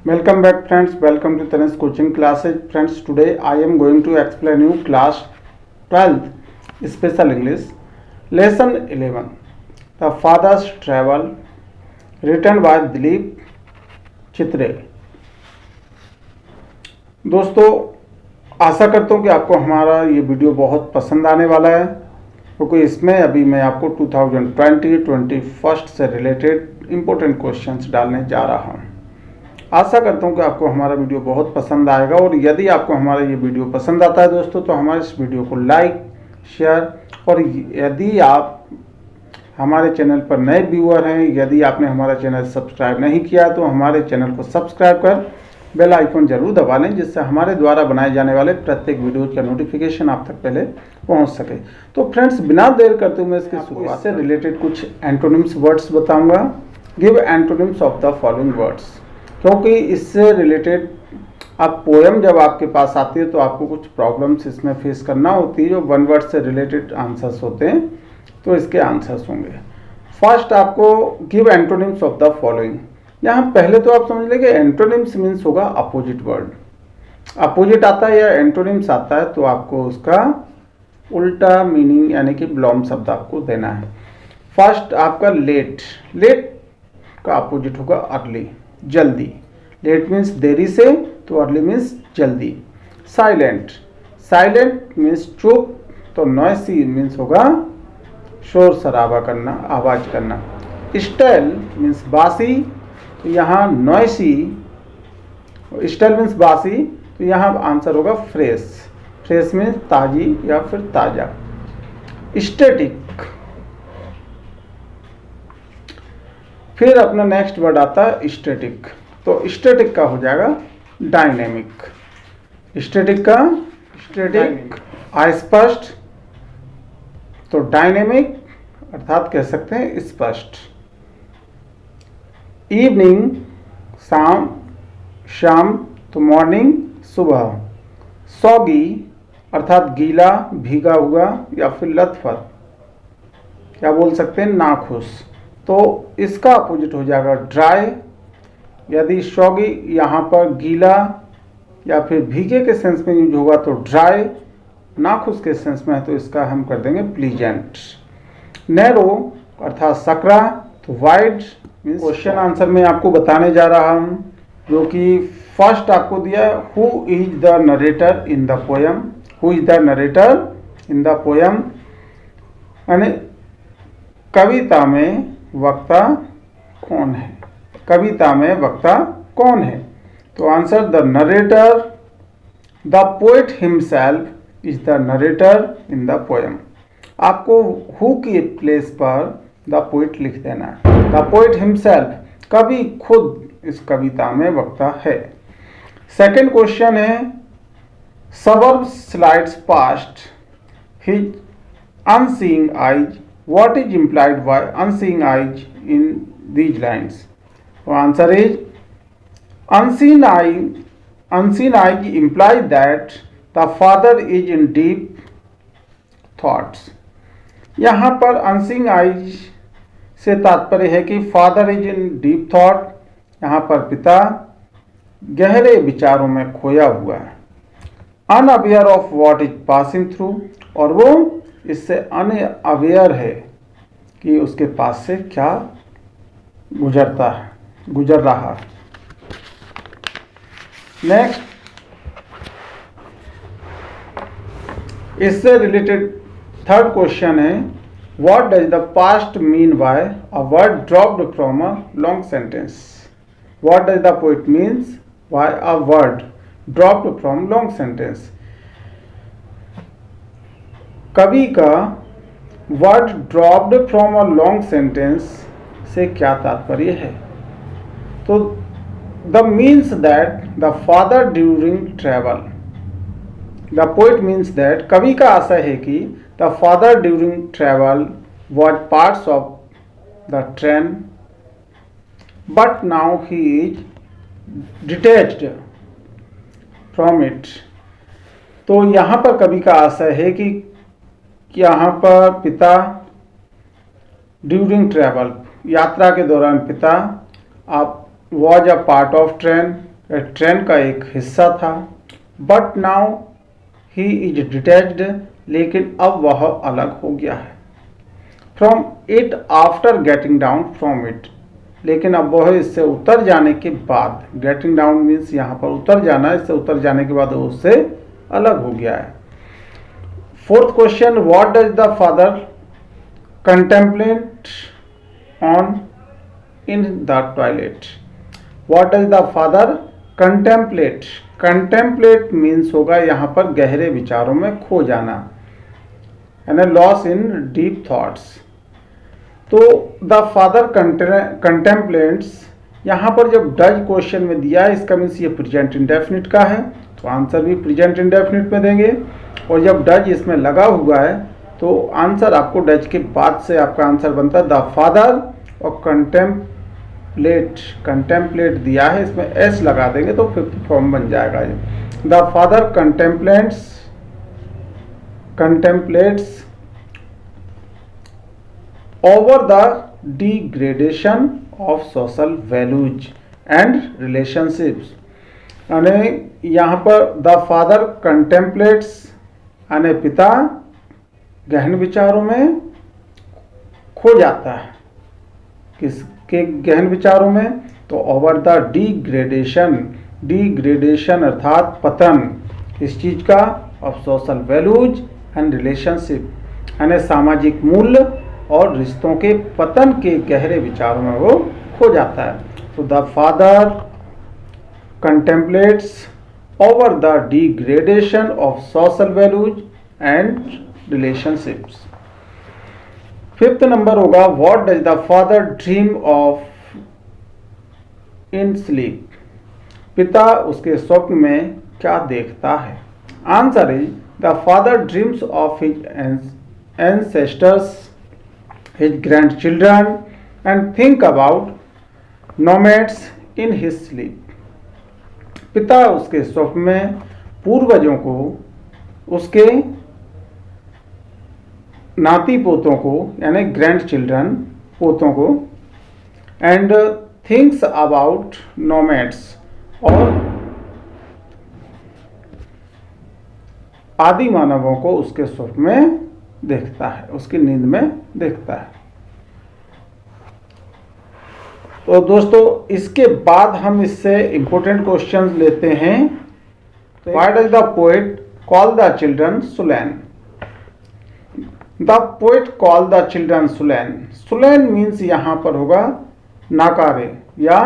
Welcome back friends, welcome to Tanis coaching classes. Friends, today I am going to explain you class 12th special English lesson 11 The Father's Travel, written by Dilip चित्रे। दोस्तों, आशा करता हूँ कि आपको हमारा ये video बहुत पसंद आने वाला है, क्योंकि इसमें अभी मैं आपको 2020-21 से रिलेटेड इम्पोर्टेंट क्वेश्चंस डालने जा रहा हूँ। आशा करता हूँ कि आपको हमारा वीडियो बहुत पसंद आएगा, और यदि आपको हमारा ये वीडियो पसंद आता है दोस्तों, तो हमारे इस वीडियो को लाइक, शेयर, और यदि आप हमारे चैनल पर नए व्यूअर हैं, यदि आपने हमारा चैनल सब्सक्राइब नहीं किया तो हमारे चैनल को सब्सक्राइब कर बेल आइकन जरूर दबा लें, जिससे हमारे द्वारा बनाए जाने वाले प्रत्येक वीडियो का नोटिफिकेशन आप तक पहले पहुंच सके। तो फ्रेंड्स, बिना देर करते हुए मैं इसके शुरुआत से रिलेटेड कुछ एंटोनिम्स वर्ड्स बताऊंगा। Give antonyms of the following words, क्योंकि इससे रिलेटेड आप पोएम जब आपके पास आती है तो आपको कुछ प्रॉब्लम्स इसमें फेस करना होती है, जो वन वर्ड से रिलेटेड आंसर्स होते हैं, तो इसके आंसर्स होंगे। फर्स्ट आपको give antonyms of the following. यहाँ पहले तो आप समझ लेंगे एंटोनिम्स मीन्स होगा अपोजिट वर्ड। अपोजिट आता है या एंटोनिम्स आता है तो आपको उसका उल्टा मीनिंग यानी कि विलोम शब्द आपको देना है। फर्स्ट आपका लेट। लेट का अपोजिट होगा अर्ली, जल्दी। लेट मीन्स देरी से, तो अर्ली मीन्स जल्दी। साइलेंट। साइलेंट मीन्स चुप, तो नॉइसी मीन्स होगा शोर शराबा करना, आवाज करना। स्टेल मीन्स बासी, तो यहाँ नॉइसी। स्टेल मीन्स बासी, तो यहाँ आंसर होगा फ्रेश। फ्रेश मीन्स ताजी या फिर ताजा। स्टैटिक। फिर अपना नेक्स्ट वर्ड आता है स्टैटिक, तो स्टैटिक का हो जाएगा डायनेमिक। स्टैटिक का स्टैटिक अस्पष्ट, तो डायनेमिक अर्थात कह सकते हैं स्पष्ट। इवनिंग शाम, शाम तो मॉर्निंग सुबह। सॉगी अर्थात गीला, भीगा हुआ या फिर लथपथ, क्या बोल सकते हैं नाखुश, तो इसका अपोजिट हो जाएगा ड्राई। यदि सॉगी यहाँ पर गीला या फिर भीगे के सेंस में यूज होगा तो ड्राई, नाखुश के सेंस में है तो इसका हम कर देंगे प्लीजेंट। नैरो अर्थात सकरा, तो वाइड। क्वेश्चन आंसर में आपको बताने जा रहा हूँ, जो कि फर्स्ट आपको दिया है, who is the narrator in the poem. Who is the narrator in the poem, यानी कविता में वक्ता कौन है। कविता में वक्ता कौन है, तो answer the narrator, the poet himself is the narrator in the poem. आपको हु की प्लेस पर द पोएट लिख देना है। द पोएट हिमसेल्फ, कवि खुद इस कविता में वक्ता है। सेकंड क्वेश्चन है, suburb slides past his unseeing eyes. What is implied by unseeing eyes in these lines, तो answer is unseen eyes imply that the father is in deep thoughts। यहाँ पर unseen eyes से तात्पर्य है कि father is in deep thought, यहाँ पर पिता गहरे विचारों में खोया हुआ है। Unaware of what is passing through, और वो इससे अनअवेयर है कि उसके पास से क्या गुजर रहा है। नेक्स्ट, इससे रिलेटेड थर्ड क्वेश्चन है, what does the past mean by a word dropped from a long sentence. What does the poet means by a word dropped from long sentence. कवि का word dropped from a long sentence से क्या तात्पर्य है, तो the means that the father during travel। the poet means that कवि का आशय है कि the father during travel was parts of the train but now he is detached from it। तो यहाँ पर कवि का आशय है कि यहाँ पर पिता ड्यूरिंग ट्रैवल, यात्रा के दौरान पिता आप was a part of train, train का एक हिस्सा था। But now he is detached, लेकिन अब वह अलग हो गया है। From it after getting down from it, लेकिन अब वह इससे उतर जाने के बाद, गेटिंग डाउन मीन्स यहाँ पर उतर जाना, इससे उतर जाने के बाद वो उससे अलग हो गया है। Fourth question, what does the father contemplate on in the toilet. What does the father contemplate, contemplate means होगा यहाँ पर गहरे विचारों में खो जाना, यानी लॉस इन डीप थॉट्स। तो द फादर कंटेम्पलेट्स, यहाँ पर जब डज क्वेश्चन में दिया है, इसका मीन्स ये प्रेजेंट इंडेफिनिट का है, तो आंसर भी प्रेजेंट इंडेफिनिट में देंगे। और जब डज इसमें लगा हुआ है तो आंसर आपको डज के बाद से आपका आंसर बनता है द फादर, और कंटेम्पलेट दिया है, इसमें एस लगा देंगे तो फिफ्थ फॉर्म बन जाएगा ये। The father contemplates over the degradation of social values and relationships, यानी यहाँ पर द फादर कंटेम्पलेट्स यानी पिता गहन विचारों में खो जाता है। किसके गहन विचारों में? तो ओवर द डिग्रेडेशन, डिग्रेडेशन अर्थात पतन, इस चीज का, of social values and relationship, यानी सामाजिक मूल्य और रिश्तों के पतन के गहरे विचारों में वो खो जाता है। तो the father contemplates over the degradation of social values and relationships. Fifth number होगा, what does the father dream of in sleep. पिता उसके स्वप्न में क्या देखता है? Answer is the father dreams of his ancestors, his grandchildren, and think about nomads in his sleep. पिता उसके स्वप्न में पूर्वजों को, उसके नाती पोतों को यानी ग्रैंड चिल्ड्रन, पोतों को, एंड थिंक्स अबाउट नोमैड्स, और आदि मानवों को उसके स्वप्न में देखता है, उसकी नींद में देखता है। तो दोस्तों इसके बाद हम इससे इंपॉर्टेंट क्वेश्चंस लेते हैं। Why does the poet call the children sullen. The poet call the children sullen, sullen means यहाँ पर होगा नाकारे या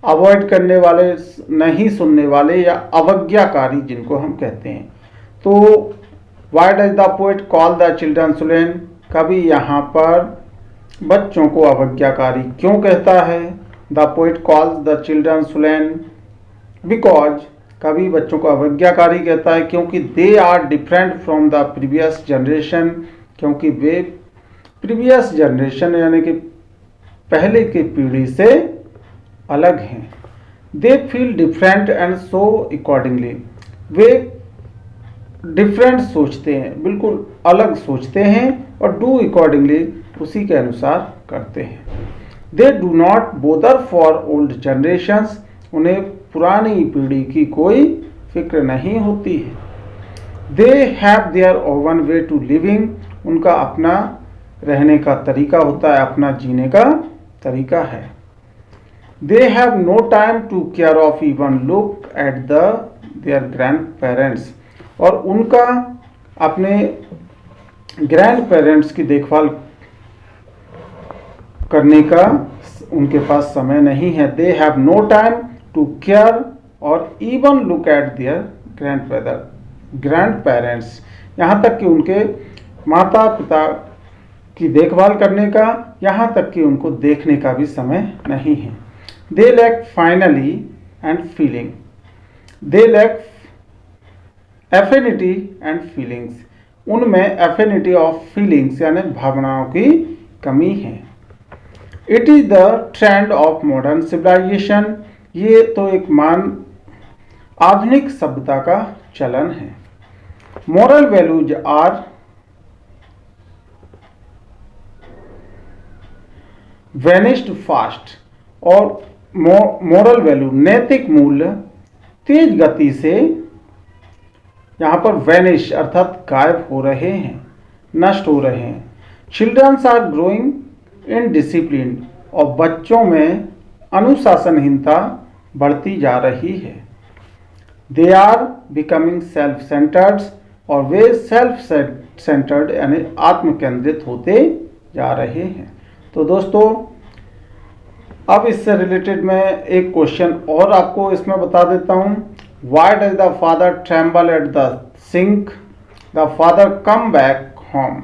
अवॉइड करने वाले, नहीं सुनने वाले या अवज्ञाकारी जिनको हम कहते हैं। तो Why does the poet call the children सुलैन, कवि यहाँ पर बच्चों को अवज्ञाकारी क्यों कहता है? The poet calls the children सुलैन because, कवि बच्चों को अवज्ञाकारी कहता है क्योंकि they are different from the previous generation, क्योंकि वे प्रीवियस जनरेशन यानी कि पहले की पीढ़ी से अलग हैं। They feel different and so accordingly, way different सोचते हैं, बिल्कुल अलग सोचते हैं, और डू अकॉर्डिंगली उसी के अनुसार करते हैं। They do not bother for old generations, उन्हें पुरानी पीढ़ी की कोई फिक्र नहीं होती है। They have their own way to living, उनका अपना रहने का तरीका होता है, अपना जीने का तरीका है। They have no time to care of even look at their grandparents, और उनका अपने ग्रैंड पेरेंट्स की देखभाल करने का उनके पास समय नहीं है। They have no time to care और even look at their grandparents, यहाँ तक कि उनके माता पिता की देखभाल करने का, यहाँ तक कि उनको देखने का भी समय नहीं है। They lack finally and feeling, they lack affinity and feelings, उनमें एफिनिटी ऑफ फीलिंग्स यानी भावनाओं की कमी है। It is the trend of modern civilisation, ये तो एक आधुनिक सभ्यता का चलन है। Moral values are vanished fast, और मोरल वैल्यू नैतिक मूल्य तेज गति से यहाँ पर वैनिश अर्थात गायब हो रहे हैं, नष्ट हो रहे हैं। Childrens are growing indiscipline, और बच्चों में अनुशासनहीनता बढ़ती जा रही है। They are becoming self centred, और वे सेल्फ सेंटर्ड यानी आत्म केंद्रित होते जा रहे हैं। तो दोस्तों अब इससे रिलेटेड मैं एक क्वेश्चन और आपको इसमें बता देता हूँ। Why does the father tremble at the sink, the father come back home,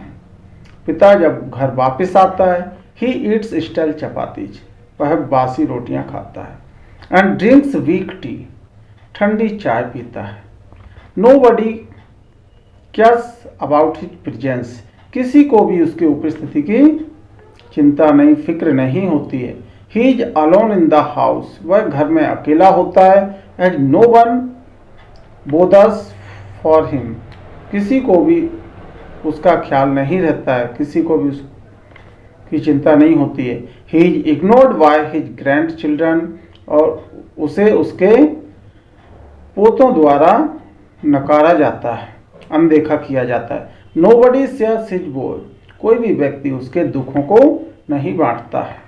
पिता जब घर वापस आता है, ही ईट्स स्टल चपातीज, वह बासी रोटियां खाता है, एंड ड्रिंक्स वीक टी, ठंडी चाय पीता है। Nobody cares about his presence, किसी को भी उसकी उपस्थिति की चिंता नहीं, फिक्र नहीं होती है। He is alone in the house, वह घर में अकेला होता है। As no one bothers for him, किसी को भी उसका ख्याल नहीं रहता है, किसी को भी उसकी चिंता नहीं होती है। He is ignored by his grand children, और उसे उसके पोतों द्वारा नकारा जाता है, अनदेखा किया जाता है। नो बडी शेयर्स हिज बोझ, कोई भी व्यक्ति उसके दुखों को नहीं बांटता है।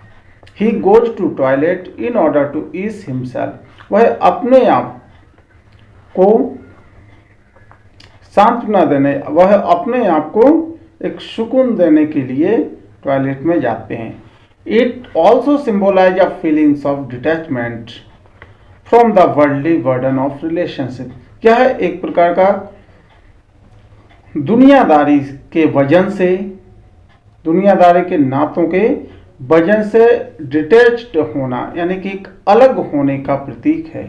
He goes to toilet in order to ease himself, वह अपने आप को सांत्वना देने, वह अपने आप को एक सुकून देने के लिए टॉयलेट में जाते हैं। It also symbolise a feelings of detachment from the worldly burden of relationship, यह एक प्रकार का दुनियादारी के वजन से, दुनियादारी के नातों के वजन से डिटैच्ड होना, यानी कि एक अलग होने का प्रतीक है।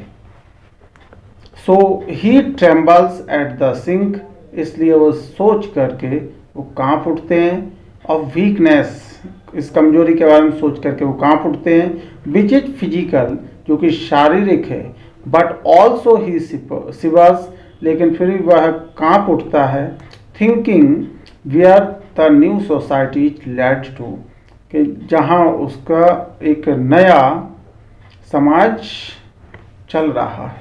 सो ही ट्रेम्बल्स एट द सिंक, इसलिए वो सोच करके वो कांप उठते हैं। और वीकनेस, इस कमजोरी के बारे में सोच करके वो कांप उठते हैं। विच इज फिजिकल, जो कि शारीरिक है। बट ऑल्सो ही शिवर्स, लेकिन फिर भी वह कांप उठता है। Thinking where the new society led to, कि जहाँ उसका एक नया समाज चल रहा है।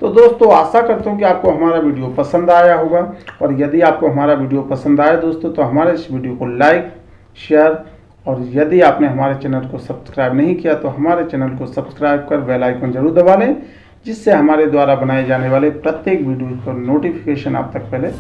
तो दोस्तों आशा करता हूँ कि आपको हमारा वीडियो पसंद आया होगा, और यदि आपको हमारा वीडियो पसंद आया दोस्तों तो हमारे इस वीडियो को लाइक, शेयर, और यदि आपने हमारे चैनल को सब्सक्राइब नहीं किया तो हमारे चैनल को सब्सक्राइब कर बेल आइकन जरूर दबा लें, जिससे हमारे द्वारा बनाए जाने वाले प्रत्येक वीडियो का नोटिफिकेशन आप तक पहले